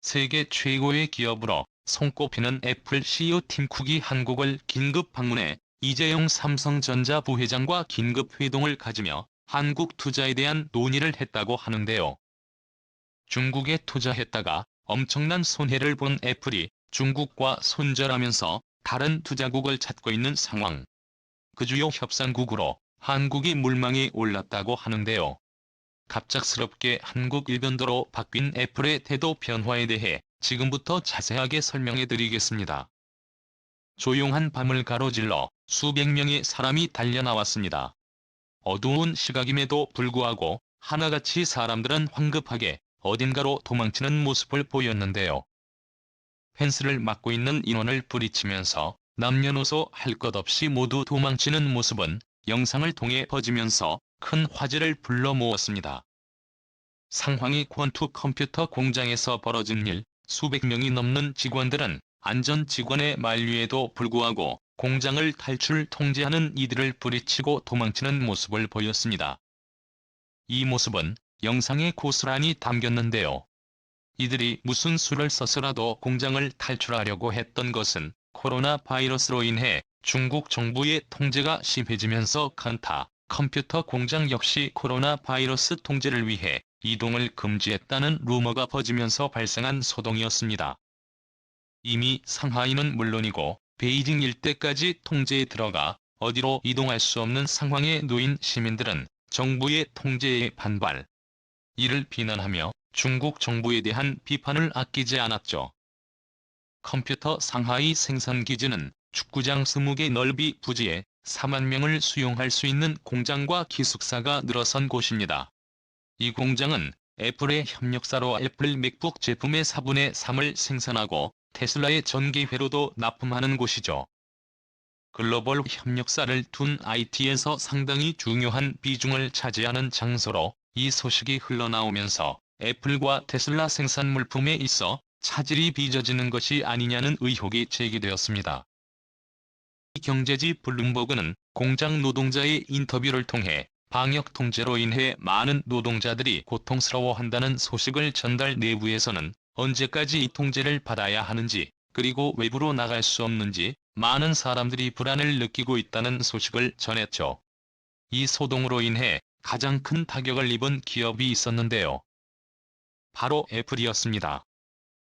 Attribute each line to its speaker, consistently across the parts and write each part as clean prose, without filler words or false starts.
Speaker 1: 세계 최고의 기업으로 손꼽히는 애플 CEO 팀 쿡이 한국을 긴급 방문해 이재용 삼성전자 부회장과 긴급 회동을 가지며 한국 투자에 대한 논의를 했다고 하는데요. 중국에 투자했다가 엄청난 손해를 본 애플이 중국과 손절하면서 다른 투자국을 찾고 있는 상황. 그 주요 협상국으로 한국이 물망에 올랐다고 하는데요. 갑작스럽게 한국 일변도로 바뀐 애플의 태도 변화에 대해 지금부터 자세하게 설명해 드리겠습니다. 조용한 밤을 가로질러 수백 명의 사람이 달려나왔습니다. 어두운 시각임에도 불구하고 하나같이 사람들은 황급하게 어딘가로 도망치는 모습을 보였는데요. 펜스를 막고 있는 인원을 부리치면서 남녀노소 할 것 없이 모두 도망치는 모습은 영상을 통해 퍼지면서 큰 화제를 불러 모았습니다. 상황이 퀀투 컴퓨터 공장에서 벌어진 일, 수백 명이 넘는 직원들은 안전 직원의 만류에도 불구하고 공장을 탈출 통제하는 이들을 부리치고 도망치는 모습을 보였습니다. 이 모습은 영상에 고스란히 담겼는데요. 이들이 무슨 수를 써서라도 공장을 탈출하려고 했던 것은 코로나 바이러스로 인해 중국 정부의 통제가 심해지면서 칸타 컴퓨터 공장 역시 코로나 바이러스 통제를 위해 이동을 금지했다는 루머가 퍼지면서 발생한 소동이었습니다. 이미 상하이는 물론이고 베이징 일대까지 통제에 들어가 어디로 이동할 수 없는 상황에 놓인 시민들은 정부의 통제에 반발. 이를 비난하며 중국 정부에 대한 비판을 아끼지 않았죠. 컴퓨터 상하이 생산기지는 축구장 20개 넓이 부지에 4만 명을 수용할 수 있는 공장과 기숙사가 늘어선 곳입니다. 이 공장은 애플의 협력사로 애플 맥북 제품의 4분의 3을 생산하고 테슬라의 전기회로도 납품하는 곳이죠. 글로벌 협력사를 둔 IT에서 상당히 중요한 비중을 차지하는 장소로 이 소식이 흘러나오면서 애플과 테슬라 생산 물품에 있어 차질이 빚어지는 것이 아니냐는 의혹이 제기되었습니다. 경제지 블룸버그는 공장 노동자의 인터뷰를 통해 방역 통제로 인해 많은 노동자들이 고통스러워한다는 소식을 전달, 내부에서는 언제까지 이 통제를 받아야 하는지, 그리고 외부로 나갈 수 없는지 많은 사람들이 불안을 느끼고 있다는 소식을 전했죠. 이 소동으로 인해 가장 큰 타격을 입은 기업이 있었는데요. 바로 애플이었습니다.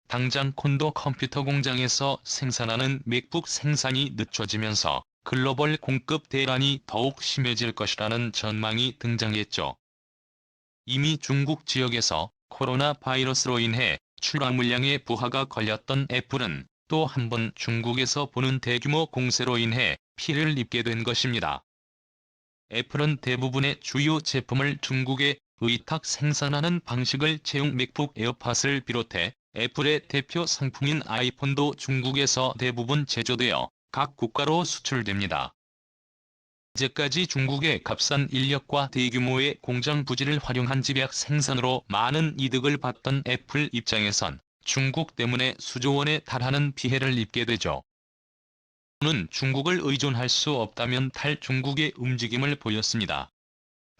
Speaker 1: 당장 콘도 컴퓨터 공장에서 생산하는 맥북 생산이 늦춰지면서 글로벌 공급 대란이 더욱 심해질 것이라는 전망이 등장했죠. 이미 중국 지역에서 코로나 바이러스로 인해 출하 물량의 부하가 걸렸던 애플은 또 한 번 중국에서 보는 대규모 공세로 인해 피해를 입게 된 것입니다. 애플은 대부분의 주요 제품을 중국에 의탁 생산하는 방식을 채용, 맥북 에어팟을 비롯해 애플의 대표 상품인 아이폰도 중국에서 대부분 제조되어 각 국가로 수출됩니다. 이제까지 중국의 값싼 인력과 대규모의 공장 부지를 활용한 집약 생산으로 많은 이득을 봤던 애플 입장에선 중국 때문에 수조 원에 달하는 피해를 입게 되죠. 는 중국을 의존할 수 없다면 탈중국의 움직임을 보였습니다.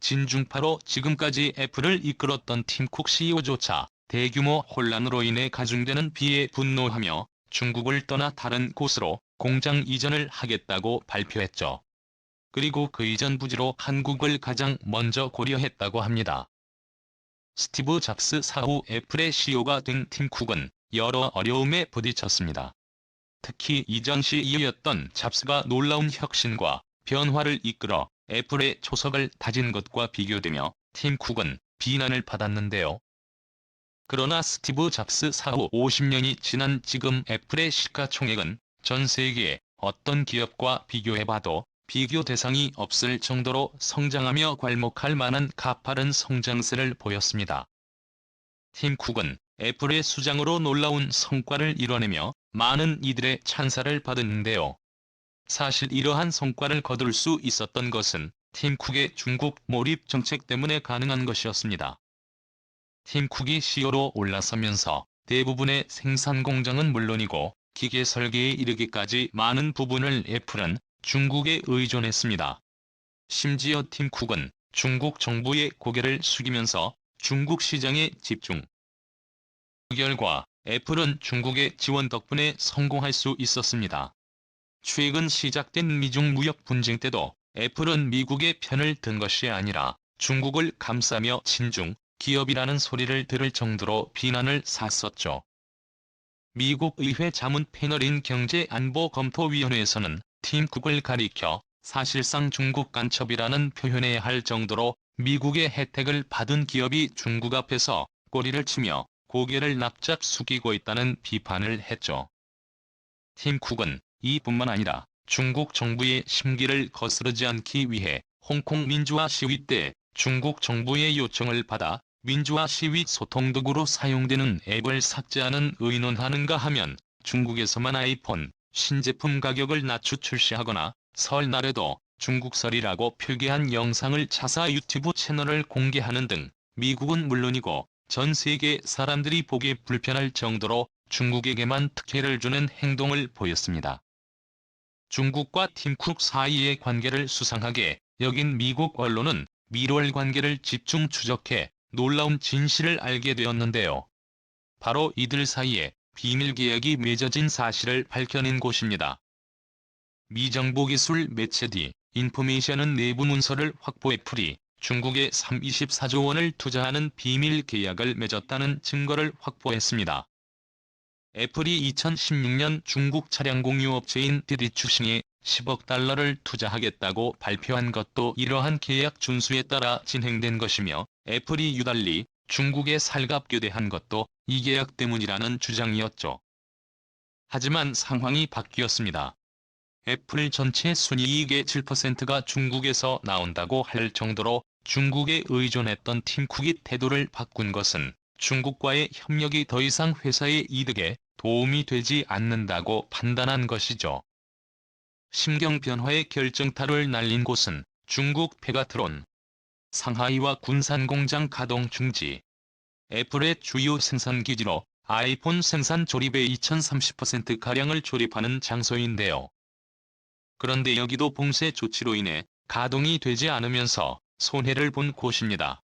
Speaker 1: 진중파로 지금까지 애플을 이끌었던 팀 쿡 CEO조차 대규모 혼란으로 인해 가중되는 비에 분노하며 중국을 떠나 다른 곳으로 공장 이전을 하겠다고 발표했죠. 그리고 그 이전 부지로 한국을 가장 먼저 고려했다고 합니다. 스티브 잡스 사후 애플의 CEO가 된 팀 쿡은 여러 어려움에 부딪혔습니다. 특히 이전 CEO였던 잡스가 놀라운 혁신과 변화를 이끌어 애플의 초석을 다진 것과 비교되며 팀 쿡은 비난을 받았는데요. 그러나 스티브 잡스 사후 50년이 지난 지금 애플의 시가총액은 전 세계의 어떤 기업과 비교해봐도 비교 대상이 없을 정도로 성장하며 괄목할 만한 가파른 성장세를 보였습니다. 팀 쿡은 애플의 수장으로 놀라운 성과를 이뤄내며 많은 이들의 찬사를 받았는데요. 사실 이러한 성과를 거둘 수 있었던 것은 팀 쿡의 중국 몰입 정책 때문에 가능한 것이었습니다. 팀 쿡이 CEO로 올라서면서 대부분의 생산 공장은 물론이고 기계 설계에 이르기까지 많은 부분을 애플은 중국에 의존했습니다. 심지어 팀 쿡은 중국 정부의 고개를 숙이면서 중국 시장에 집중. 그 결과 애플은 중국의 지원 덕분에 성공할 수 있었습니다. 최근 시작된 미중 무역 분쟁 때도 애플은 미국의 편을 든 것이 아니라 중국을 감싸며 친중 기업이라는 소리를 들을 정도로 비난을 샀었죠. 미국 의회 자문 패널인 경제안보검토위원회에서는 팀 쿡을 가리켜 사실상 중국 간첩이라는 표현해야 할 정도로 미국의 혜택을 받은 기업이 중국 앞에서 꼬리를 치며 고개를 납작 숙이고 있다는 비판을 했죠. 팀 쿡은 이뿐만 아니라 중국 정부의 심기를 거스르지 않기 위해 홍콩 민주화 시위 때 중국 정부의 요청을 받아 민주화 시위 소통도구로 사용되는 앱을 삭제하는 의논하는가 하면 중국에서만 아이폰 신제품 가격을 낮추 출시하거나 설날에도 중국설이라고 표기한 영상을 차사 유튜브 채널을 공개하는 등 미국은 물론이고 전 세계 사람들이 보기 불편할 정도로 중국에게만 특혜를 주는 행동을 보였습니다. 중국과 팀 쿡 사이의 관계를 수상하게 여긴 미국 언론은 밀월 관계를 집중 추적해 놀라운 진실을 알게 되었는데요. 바로 이들 사이에 비밀 계약이 맺어진 사실을 밝혀낸 곳입니다. 미 정보 기술 매체 디 인포메이션은 내부 문서를 확보 애플이 중국에 24조 원을 투자하는 비밀 계약을 맺었다는 증거를 확보했습니다. 애플이 2016년 중국 차량 공유 업체인 디디추싱에 10억 달러를 투자하겠다고 발표한 것도 이러한 계약 준수에 따라 진행된 것이며 애플이 유달리 중국에 살갑교대한 것도 이 계약 때문이라는 주장이었죠. 하지만 상황이 바뀌었습니다. 애플 전체 순이익의 7%가 중국에서 나온다고 할 정도로 중국에 의존했던 팀 쿡이 태도를 바꾼 것은 중국과의 협력이 더 이상 회사의 이득에 도움이 되지 않는다고 판단한 것이죠. 심경 변화의 결정타를 날린 곳은 중국 페가트론, 상하이와 군산 공장 가동 중지. 애플의 주요 생산기지로 아이폰 생산 조립의 2030%가량을 조립하는 장소인데요. 그런데 여기도 봉쇄 조치로 인해 가동이 되지 않으면서 손해를 본 곳입니다.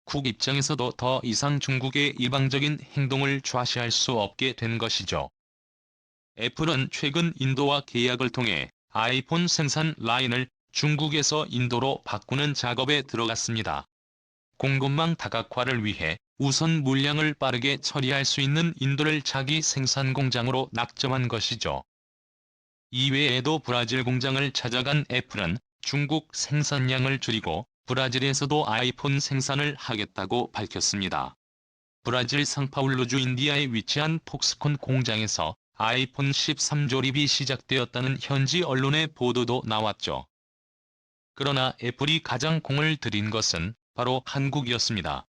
Speaker 1: 쿡 입장에서도 더 이상 중국의 일방적인 행동을 좌시할 수 없게 된 것이죠. 애플은 최근 인도와 계약을 통해 아이폰 생산 라인을 중국에서 인도로 바꾸는 작업에 들어갔습니다. 공급망 다각화를 위해 우선 물량을 빠르게 처리할 수 있는 인도를 자기 생산 공장으로 낙점한 것이죠. 이외에도 브라질 공장을 찾아간 애플은 중국 생산량을 줄이고 브라질에서도 아이폰 생산을 하겠다고 밝혔습니다. 브라질 상파울루주 인디아에 위치한 폭스콘 공장에서 아이폰 13 조립이 시작되었다는 현지 언론의 보도도 나왔죠. 그러나 애플이 가장 공을 들인 것은 바로 한국이었습니다.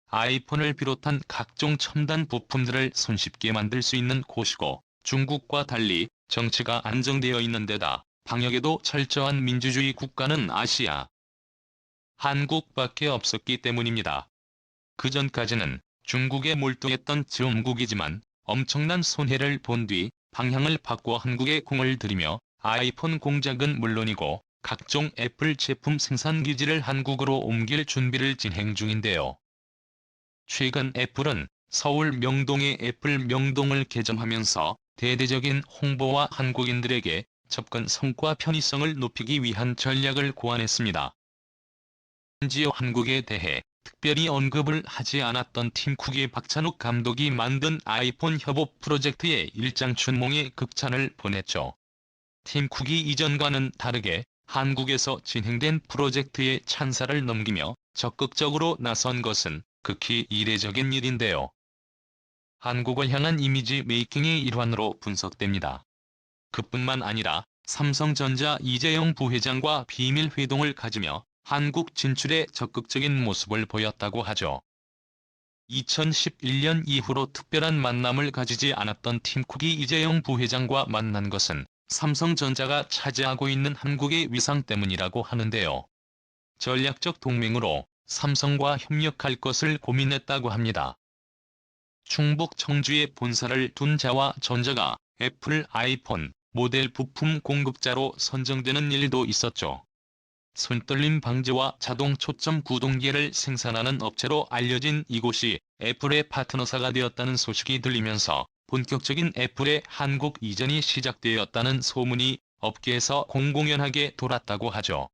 Speaker 1: 아이폰을 비롯한 각종 첨단 부품들을 손쉽게 만들 수 있는 곳이고 중국과 달리 정치가 안정되어 있는 데다 방역에도 철저한 민주주의 국가는 아시아 한국밖에 없었기 때문입니다. 그전까지는 중국에 몰두했던 즈음국이지만 엄청난 손해를 본 뒤 방향을 바꿔 한국에 공을 들이며 아이폰 공장은 물론이고 각종 애플 제품 생산 기지를 한국으로 옮길 준비를 진행 중인데요. 최근 애플은 서울 명동에 애플 명동을 개점하면서 대대적인 홍보와 한국인들에게 접근 성과 편의성을 높이기 위한 전략을 고안했습니다. 심지어 한국에 대해 특별히 언급을 하지 않았던 팀 쿡의 박찬욱 감독이 만든 아이폰 협업 프로젝트에 일장춘몽의 극찬을 보냈죠. 팀 쿡이 이전과는 다르게 한국에서 진행된 프로젝트에 찬사를 넘기며 적극적으로 나선 것은 극히 이례적인 일인데요. 한국을 향한 이미지 메이킹의 일환으로 분석됩니다. 그뿐만 아니라 삼성전자 이재용 부회장과 비밀 회동을 가지며 한국 진출에 적극적인 모습을 보였다고 하죠. 2011년 이후로 특별한 만남을 가지지 않았던 팀 쿡이 이재용 부회장과 만난 것은 삼성전자가 차지하고 있는 한국의 위상 때문이라고 하는데요. 전략적 동맹으로 삼성과 협력할 것을 고민했다고 합니다. 충북 청주에 본사를 둔 자와전자가 애플 아이폰 모델 부품 공급자로 선정되는 일도 있었죠. 손떨림 방지와 자동 초점 구동계를 생산하는 업체로 알려진 이곳이 애플의 파트너사가 되었다는 소식이 들리면서 본격적인 애플의 한국 이전이 시작되었다는 소문이 업계에서 공공연하게 돌았다고 하죠.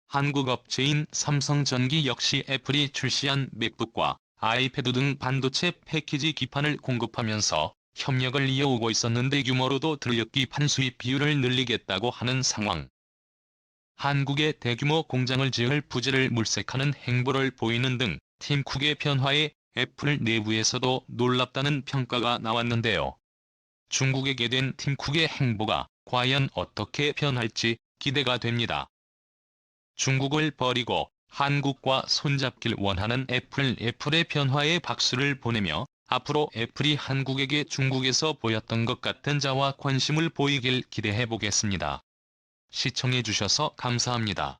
Speaker 1: 한국 업체인 삼성전기 역시 애플이 출시한 맥북과 아이패드 등 반도체 패키지 기판을 공급하면서 협력을 이어오고 있었는데 규모로도 들녘기판 수입 비율을 늘리겠다고 하는 상황. 한국에 대규모 공장을 지을 부재를 물색하는 행보를 보이는 등 팀 쿡의 변화에 애플 내부에서도 놀랍다는 평가가 나왔는데요. 중국에게 된 팀 쿡의 행보가 과연 어떻게 변할지 기대가 됩니다. 중국을 버리고 한국과 손잡길 원하는 애플의 변화에 박수를 보내며 앞으로 애플이 한국에게 중국에서 보였던 것 같은 자와 관심을 보이길 기대해보겠습니다. 시청해주셔서 감사합니다.